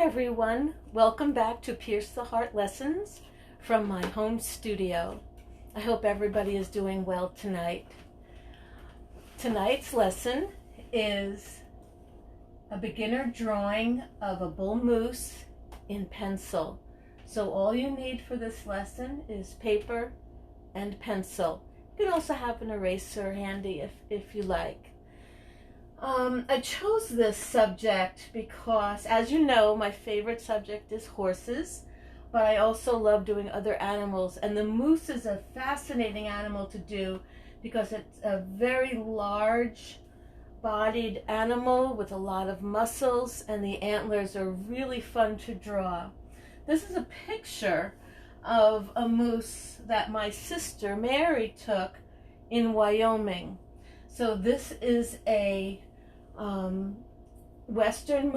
Hi everyone, welcome back to Pierce the Heart Lessons from my home studio. I hope everybody is doing well tonight. Tonight's lesson is a beginner drawing of a bull moose in pencil. So all you need for this lesson is paper and pencil. You can also have an eraser handy if you like. I chose this subject because, as you know, my favorite subject is horses, but I also love doing other animals, and the moose is a fascinating animal to do because it's a very large-bodied animal with a lot of muscles, and the antlers are really fun to draw. This is a picture of a moose that my sister Mary took in Wyoming. So this is a western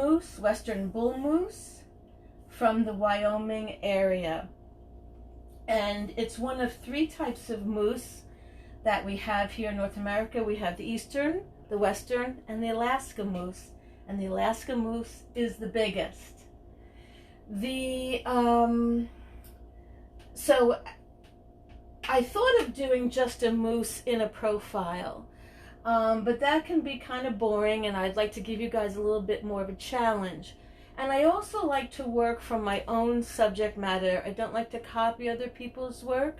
bull moose from the Wyoming area. And it's one of three types of moose that we have here in North America. We have the eastern, the western, and the Alaska moose. And the Alaska moose is the biggest. So I thought of doing just a moose in a profile. But that can be kind of boring, and I'd like to give you guys a little bit more of a challenge. And I also like to work from my own subject matter. I don't like to copy other people's work,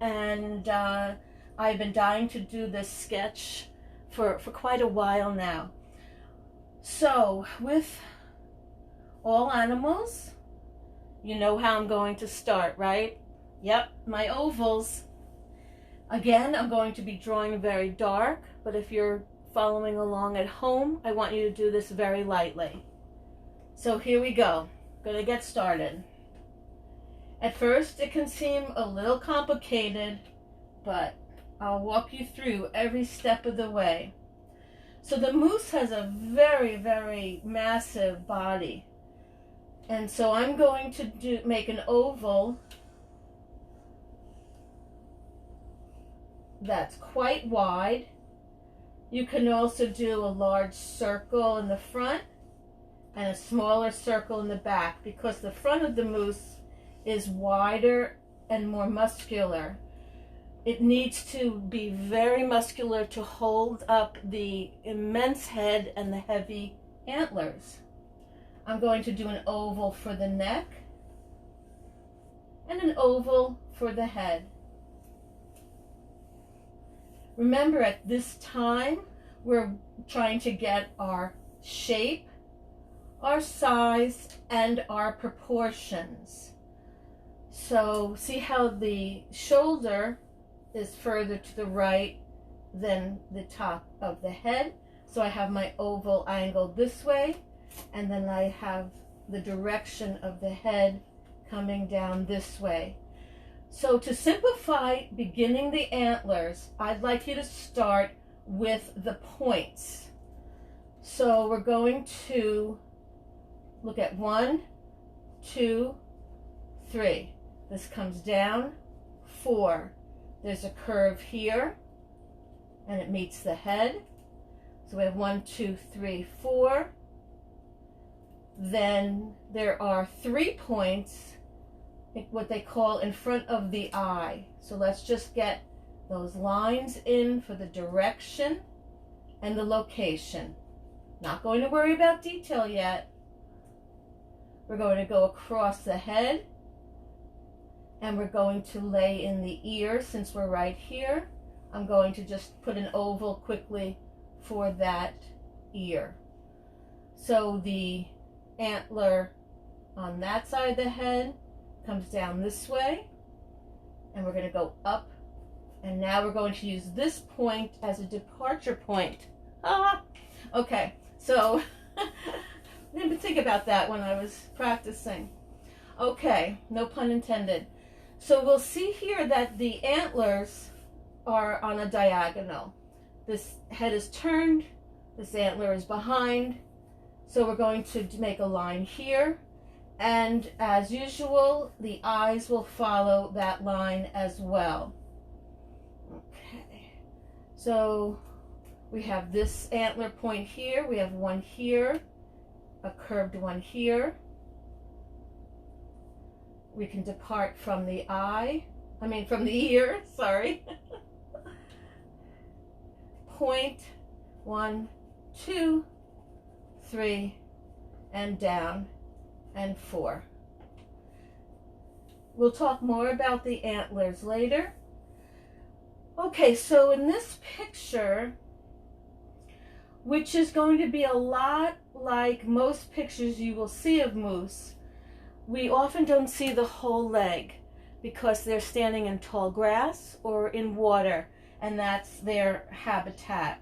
and I've been dying to do this sketch for quite a while now. So with all animals, you know how I'm going to start, right? Yep, my ovals. Again, I'm going to be drawing very dark, but if you're following along at home, I want you to do this very lightly. So here we go. Gonna get started. At first, it can seem a little complicated, but I'll walk you through every step of the way. So the moose has a very, very massive body. And so I'm going to make an oval that's quite wide. You can also do a large circle in the front and a smaller circle in the back because the front of the moose is wider and more muscular. It needs to be very muscular to hold up the immense head and the heavy antlers. I'm going to do an oval for the neck and an oval for the head. Remember, at this time, we're trying to get our shape, our size, and our proportions. So see how the shoulder is further to the right than the top of the head. So I have my oval angled this way, and then I have the direction of the head coming down this way. So to simplify beginning the antlers, I'd like you to start with the points. So we're going to look at 1, 2, 3. This comes down, 4. There's a curve here, and it meets the head. So we have 1, 2, 3, 4. Then there are 3 points, what they call in front of the eye. So let's just get those lines in for the direction and the location. Not going to worry about detail yet. We're going to go across the head, and we're going to lay in the ear. Since we're right here, I'm going to just put an oval quickly for that ear. So the antler on that side of the head comes down this way, and we're going to go up, and now we're going to use this point as a departure point. Okay, so I didn't think about that when I was practicing. Okay, no pun intended. So we'll see here that the antlers are on a diagonal. This head is turned, this antler is behind, so we're going to make a line here. And as usual, the eyes will follow that line as well. Okay, so we have this antler point here, we have one here, a curved one here, we can depart from the from the ear, sorry. Point, 1, 2, 3, and down, and 4. We'll talk more about the antlers later. Okay, so in this picture, which is going to be a lot like most pictures you will see of moose, we often don't see the whole leg because they're standing in tall grass or in water, and that's their habitat.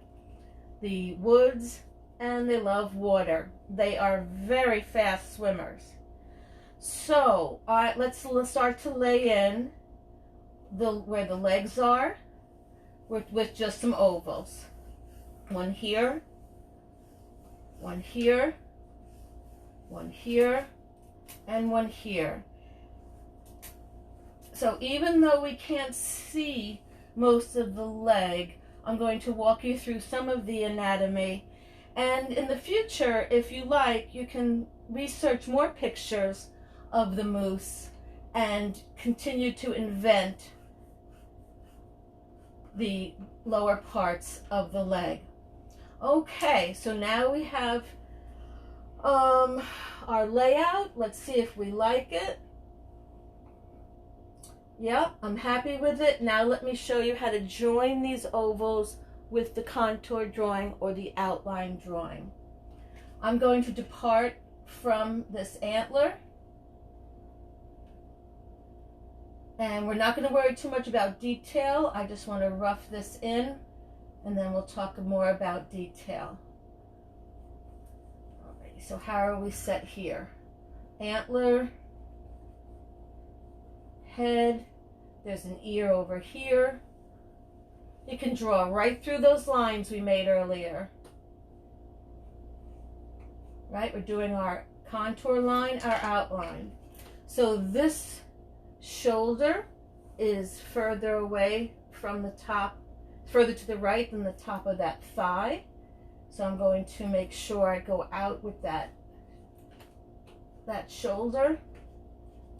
The woods, and they love water. They are very fast swimmers. So let's start to lay in where the legs are with just some ovals. One here, one here, one here, and one here. So even though we can't see most of the leg, I'm going to walk you through some of the anatomy. And in the future, if you like, you can research more pictures of the moose and continue to invent the lower parts of the leg. Okay, so now we have our layout. Let's see if we like it. Yep, I'm happy with it. Now let me show you how to join these ovals with the contour drawing or the outline drawing. I'm going to depart from this antler. And we're not going to worry too much about detail. I just want to rough this in, and then we'll talk more about detail. Alrighty, so how are we set here? Antler, head, there's an ear over here. You can draw right through those lines we made earlier. Right, we're doing our contour line, our outline. So this shoulder is further away from the top, further to the right than the top of that thigh. So I'm going to make sure I go out with that shoulder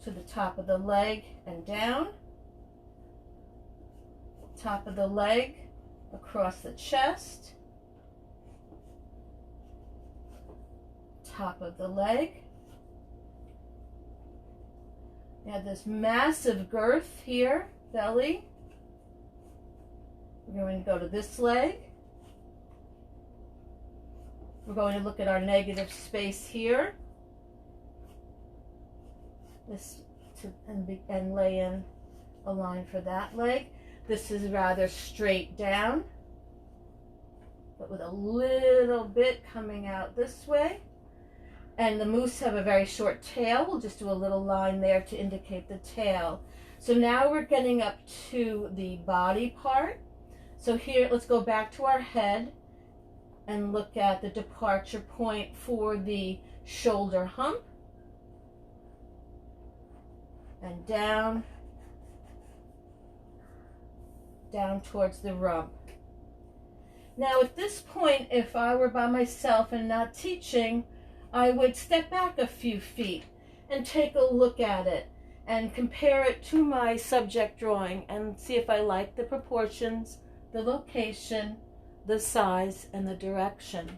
to the top of the leg and down. Top of the leg across the chest. Top of the leg. You have this massive girth here, belly. We're going to go to this leg. We're going to look at our negative space here. And lay in a line for that leg. This is rather straight down, but with a little bit coming out this way. And the moose have a very short tail. We'll just do a little line there to indicate the tail. So now we're getting up to the body part. So here, let's go back to our head and look at the departure point for the shoulder hump. And down towards the rump. Now at this point, if I were by myself and not teaching, I would step back a few feet and take a look at it and compare it to my subject drawing and see if I like the proportions, the location, the size, and the direction.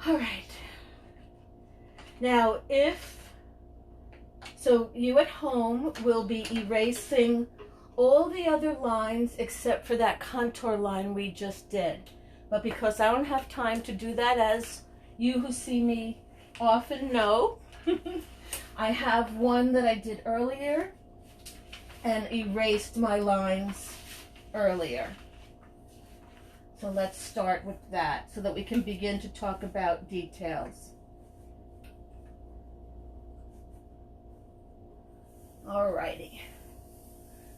All right. Now so you at home will be erasing all the other lines except for that contour line we just did. But because I don't have time to do that, as you who see me often know, I have one that I did earlier and erased my lines earlier. So let's start with that so that we can begin to talk about details. Alrighty.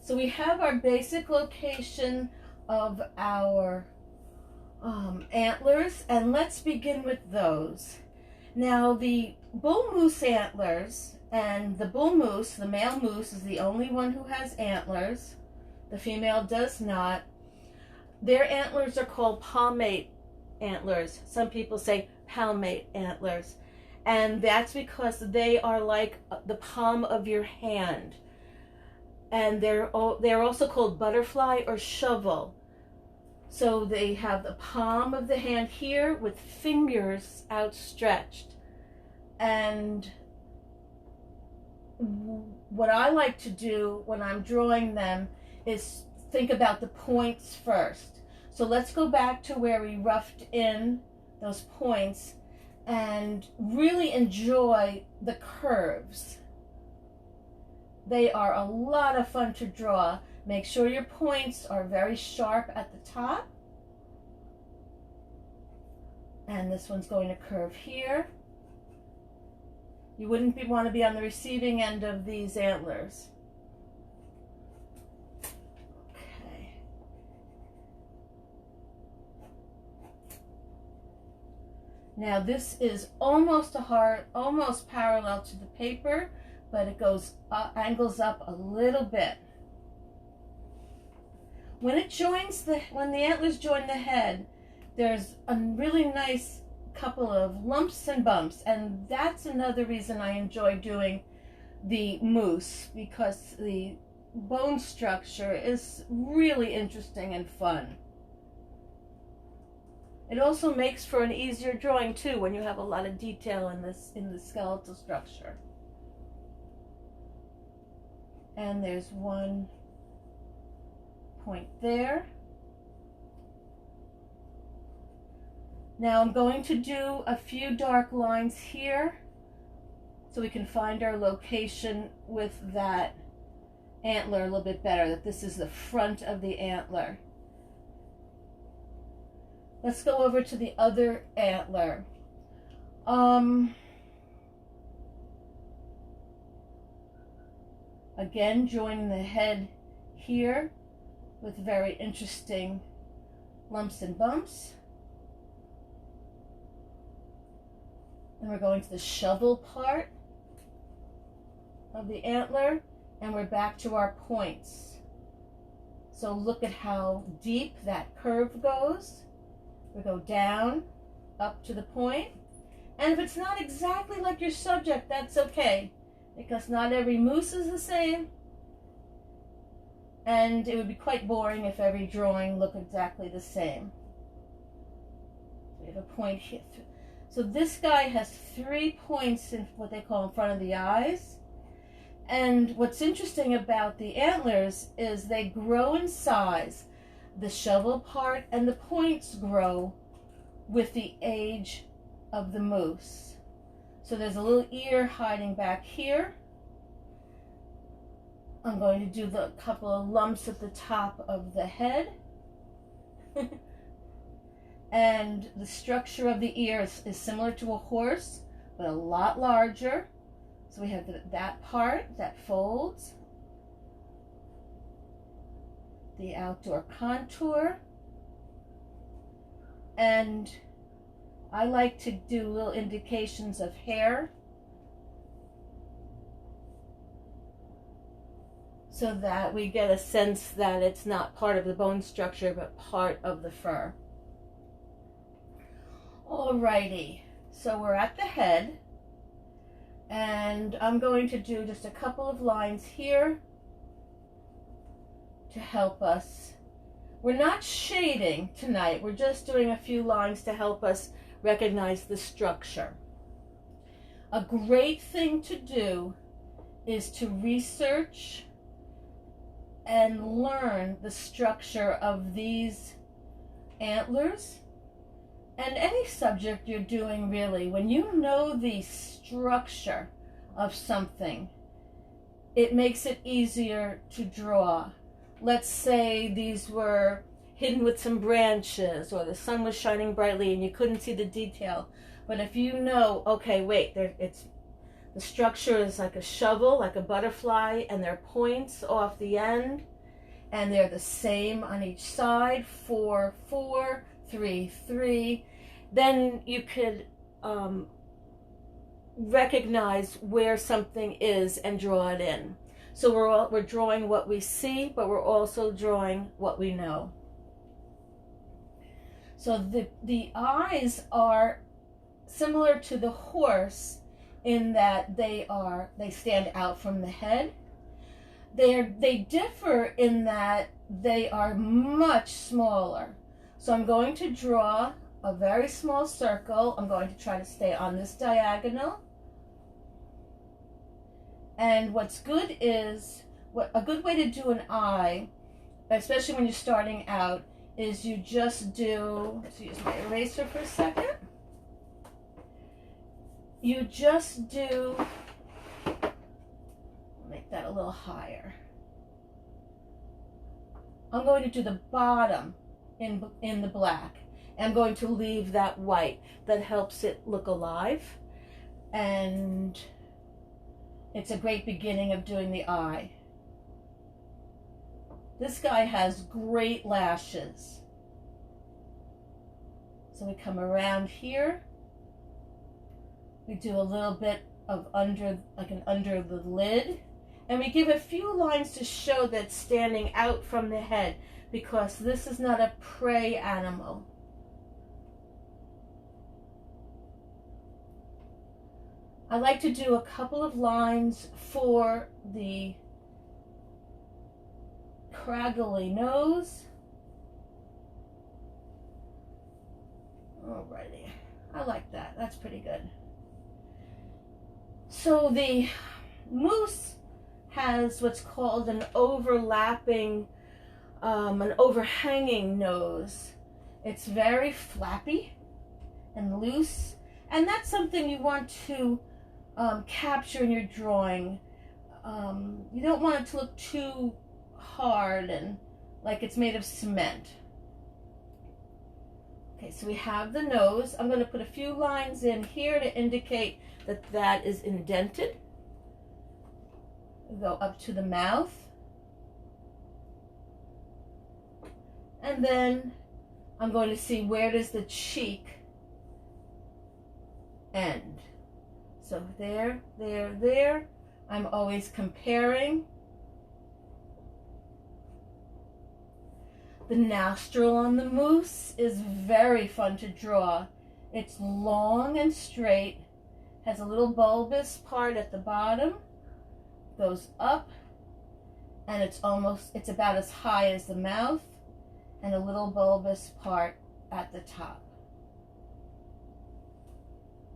So we have our basic location of our antlers, and let's begin with those. Now the bull moose antlers, and the bull moose, the male moose, is the only one who has antlers. The female does not. Their antlers are called palmate antlers. Some people say palmate antlers. And that's because they are like the palm of your hand. And they're also called butterfly or shovel. So they have the palm of the hand here with fingers outstretched. And what I like to do when I'm drawing them is think about the points first. So let's go back to where we roughed in those points and really enjoy the curves. They are a lot of fun to draw. Make sure your points are very sharp at the top. And this one's going to curve here. You wouldn't want to be on the receiving end of these antlers. Okay. Now this is almost parallel to the paper, but it goes up, angles up a little bit. When the antlers join the head, there's a really nice couple of lumps and bumps, and that's another reason I enjoy doing the moose, because the bone structure is really interesting and fun. It also makes for an easier drawing too when you have a lot of detail in the skeletal structure. And there's one point there. Now I'm going to do a few dark lines here so we can find our location with that antler a little bit better, that this is the front of the antler. Let's go over to the other antler. Again, joining the head here with very interesting lumps and bumps. And we're going to the shovel part of the antler, and we're back to our points. So look at how deep that curve goes. We go down, up to the point. And if it's not exactly like your subject, that's okay, because not every moose is the same. And it would be quite boring if every drawing looked exactly the same. We have a point here. So this guy has 3 points in what they call in front of the eyes. And what's interesting about the antlers is they grow in size. The shovel part and the points grow with the age of the moose. So there's a little ear hiding back here. I'm going to do the couple of lumps at the top of the head. And the structure of the ear is similar to a horse, but a lot larger. So we have that part that folds. The outdoor contour. And I like to do little indications of hair, so that we get a sense that it's not part of the bone structure, but part of the fur. Alrighty, so we're at the head, and I'm going to do just a couple of lines here to help us. We're not shading tonight, we're just doing a few lines to help us recognize the structure. A great thing to do is to research and learn the structure of these antlers and any subject you're doing, really. When you know the structure of something, it makes it easier to draw. Let's say these were hidden with some branches, or the sun was shining brightly and you couldn't see the detail. But if you know, okay, wait, the structure is like a shovel, like a butterfly, and there are points off the end, and they're the same on each side, 4, 4, 3, 3, then you could recognize where something is and draw it in. So we're drawing what we see, but we're also drawing what we know. So the eyes are similar to the horse in that they stand out from the head. They differ in that they are much smaller. So I'm going to draw a very small circle. I'm going to try to stay on this diagonal. And what's good is, a good way to do an eye, especially when you're starting out, is you just do, let's use my eraser for a second. You just do, make that a little higher. I'm going to do the bottom in the black. I'm going to leave that white. That helps it look alive. And it's a great beginning of doing the eye. This guy has great lashes. So we come around here. We do a little bit of under the lid. And we give a few lines to show that it's standing out from the head, because this is not a prey animal. I like to do a couple of lines for the craggly nose. Alrighty, I like that. That's pretty good. So the moose has what's called an overlapping, an overhanging nose. It's very flappy and loose, and that's something you want to capture in your drawing. You don't want it to look too hard and like it's made of cement. Okay, so we have the nose. I'm going to put a few lines in here to indicate that that is indented. Go up to the mouth. And then I'm going to see, where does the cheek end? So there, there, there. I'm always comparing. The nostril on the moose is very fun to draw. It's long and straight, has a little bulbous part at the bottom, goes up, and it's about as high as the mouth, and a little bulbous part at the top.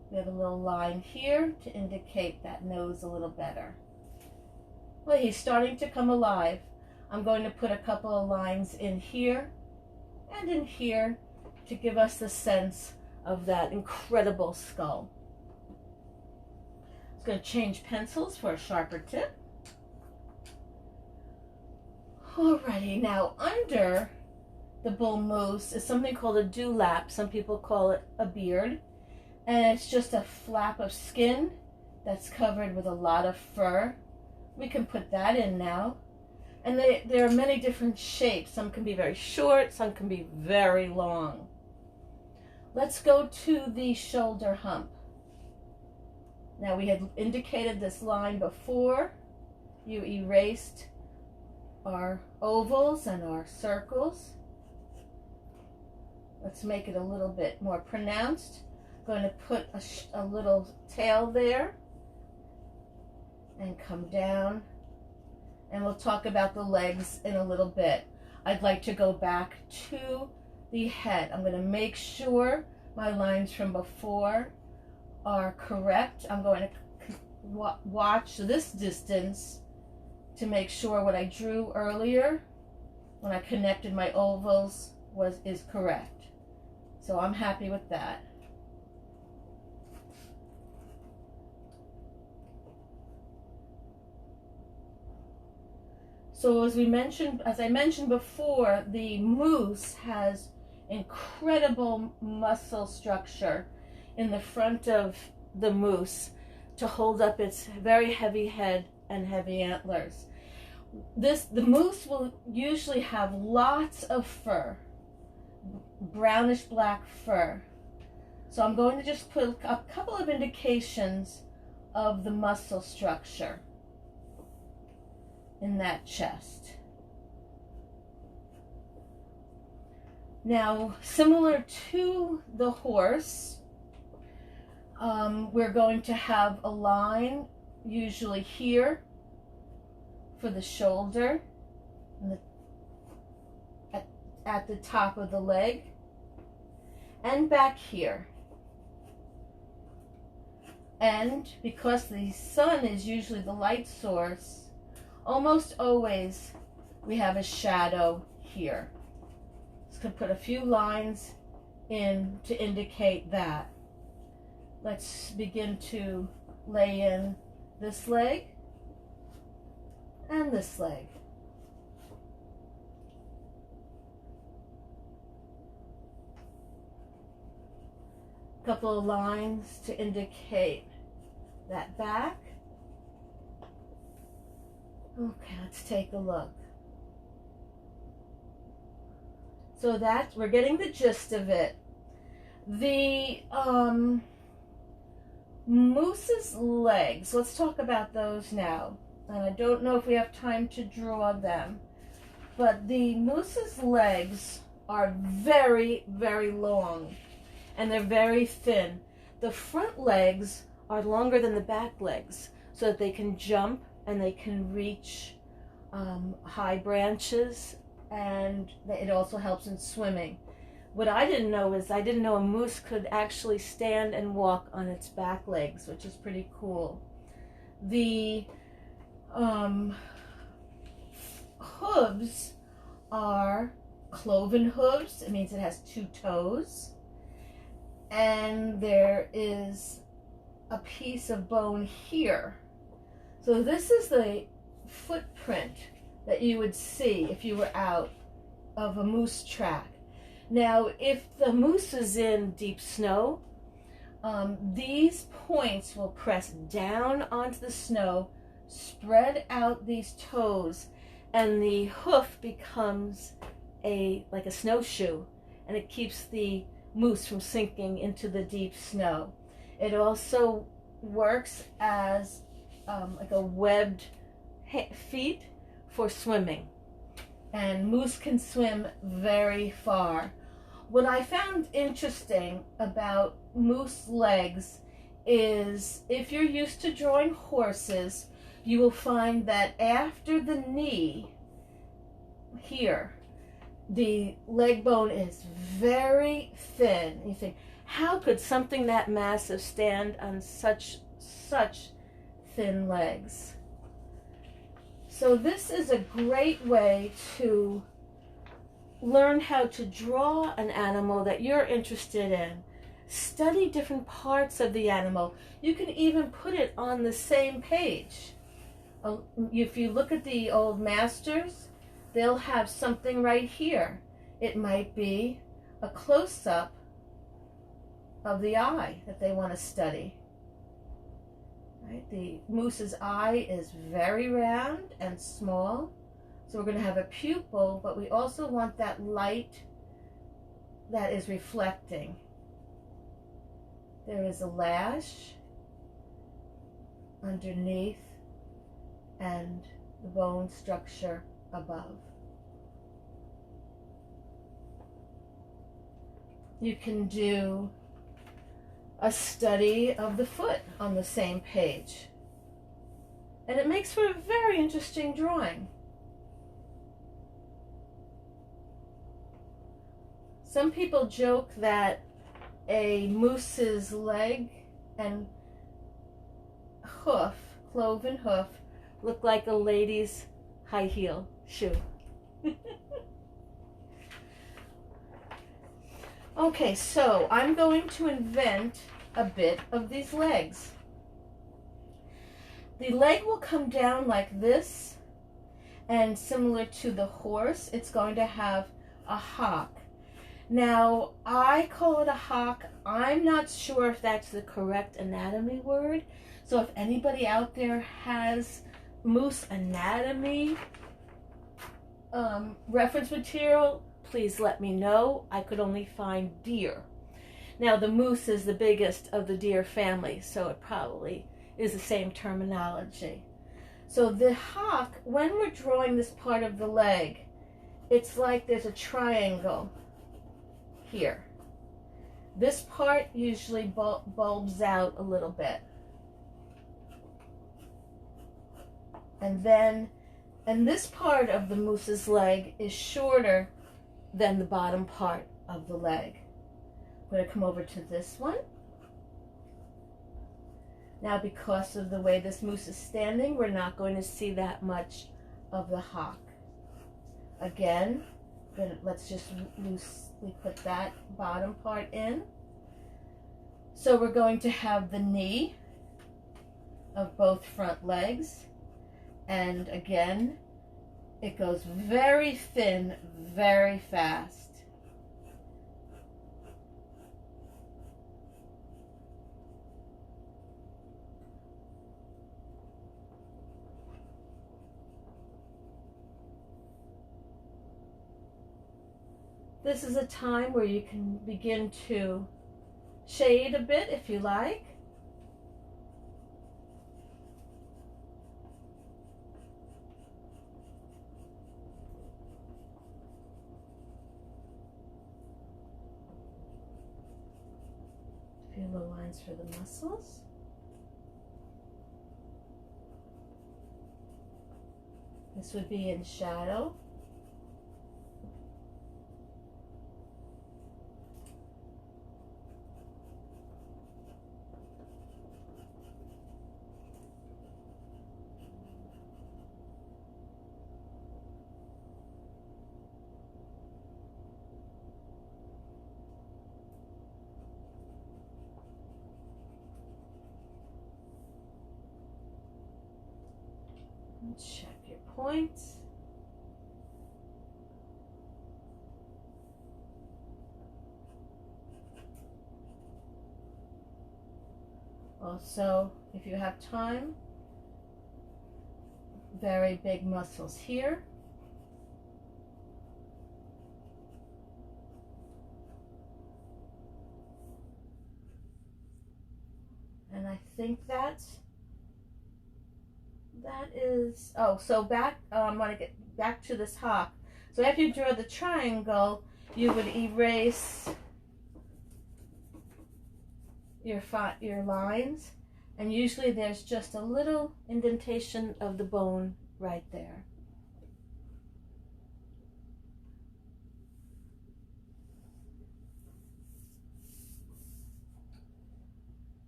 We have a little line here to indicate that nose a little better. Well, he's starting to come alive. I'm going to put a couple of lines in here and in here to give us the sense of that incredible skull. I'm going to change pencils for a sharper tip. Alrighty, now under the bull moose is something called a dewlap. Some people call it a beard. And it's just a flap of skin that's covered with a lot of fur. We can put that in now. And there are many different shapes. Some can be very short, some can be very long. Let's go to the shoulder hump. Now, we had indicated this line before. You erased our ovals and our circles. Let's make it a little bit more pronounced. Going to put a little tail there and come down, and we'll talk about the legs in a little bit. I'd like to go back to the head. I'm going to make sure my lines from before are correct. I'm going to watch this distance to make sure what I drew earlier when I connected my ovals is correct. So I'm happy with that. So as I mentioned before, the moose has incredible muscle structure in the front of the moose to hold up its very heavy head and heavy antlers. The moose will usually have lots of fur, brownish black fur. So I'm going to just put a couple of indications of the muscle structure in that chest. Now, similar to the horse, we're going to have a line usually here for the shoulder and at the top of the leg, and back here. And because the sun is usually the light source, almost always we have a shadow here. Just gonna put a few lines in to indicate that. Let's begin to lay in this leg and this leg. A couple of lines to indicate that back. Okay, let's take a look. So that we're getting the gist of it. The moose's legs, let's talk about those now. And I don't know if we have time to draw them, but the moose's legs are very, very long and they're very thin. The front legs are longer than the back legs so that they can jump and they can reach high branches, and it also helps in swimming. What I didn't know is I didn't know a moose could actually stand and walk on its back legs, which is pretty cool. The hooves are cloven hooves. It means it has 2 toes. And there is a piece of bone here. So this is the footprint that you would see if you were out of a moose track. Now, if the moose is in deep snow, these points will press down onto the snow, spread out these toes, and the hoof becomes like a snowshoe, and it keeps the moose from sinking into the deep snow. It also works as like a webbed feet for swimming, and moose can swim very far. What I found interesting about moose legs is if you're used to drawing horses, you will find that after the knee here, the leg bone is very thin. You think, how could something that massive stand on such thin legs? So this is a great way to learn how to draw an animal that you're interested in. Study different parts of the animal. You can even put it on the same page. If you look at the old masters, they'll have something right here. It might be a close-up of the eye that they want to study. Right? The moose's eye is very round and small, so we're going to have a pupil, but we also want that light that is reflecting. There is a lash underneath and the bone structure above. You can do a study of the foot on the same page, and it makes for a very interesting drawing. Some people joke that a moose's leg and hoof, cloven hoof, look like a lady's high heel shoe. Okay, so I'm going to invent a bit of these legs. The leg will come down like this, and similar to the horse, it's going to have a hock. Now, I call it a hock. I'm not sure if that's the correct anatomy word. So if anybody out there has moose anatomy reference material, please let me know. I could only find deer. Now, the moose is the biggest of the deer family, so it probably is the same terminology. So the hock, when we're drawing this part of the leg, it's like there's a triangle here. This part usually bulbs out a little bit. And this part of the moose's leg is shorter than the bottom part of the leg. I'm going to come over to this one. Now, because of the way this moose is standing, we're not going to see that much of the hock. Again, let's just loosely put that bottom part in. So we're going to have the knee of both front legs. And again, it goes very thin, very fast. This is a time where you can begin to shade a bit if you like. Feel the lines for the muscles. This would be in shadow. Check your points. Also, if you have time, very big muscles here. And I think that is, oh, so back, I want to get back to this hock. So after you draw the triangle, you would erase your lines, and usually there's just a little indentation of the bone right there.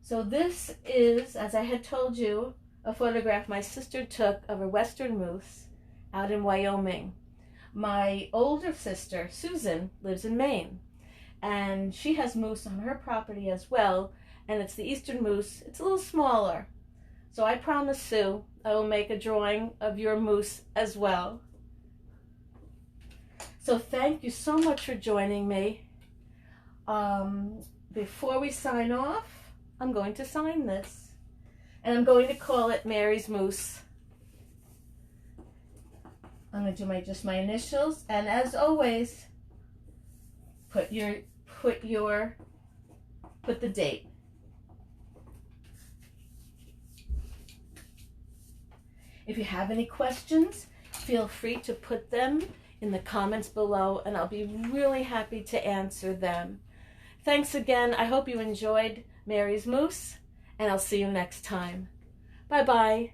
So this is, as I had told you, a photograph my sister took of a western moose out in Wyoming. My older sister, Susan, lives in Maine, and she has moose on her property as well, and it's the eastern moose. It's a little smaller. So I promise, Sue, I will make a drawing of your moose as well. So thank you so much for joining me. Before we sign off, I'm going to sign this. And I'm going to call it Mary's Moose. I'm going to do just my initials, and as always, put the date. If you have any questions, feel free to put them in the comments below, and I'll be really happy to answer them. Thanks again. I hope you enjoyed Mary's Moose, and I'll see you next time. Bye-bye.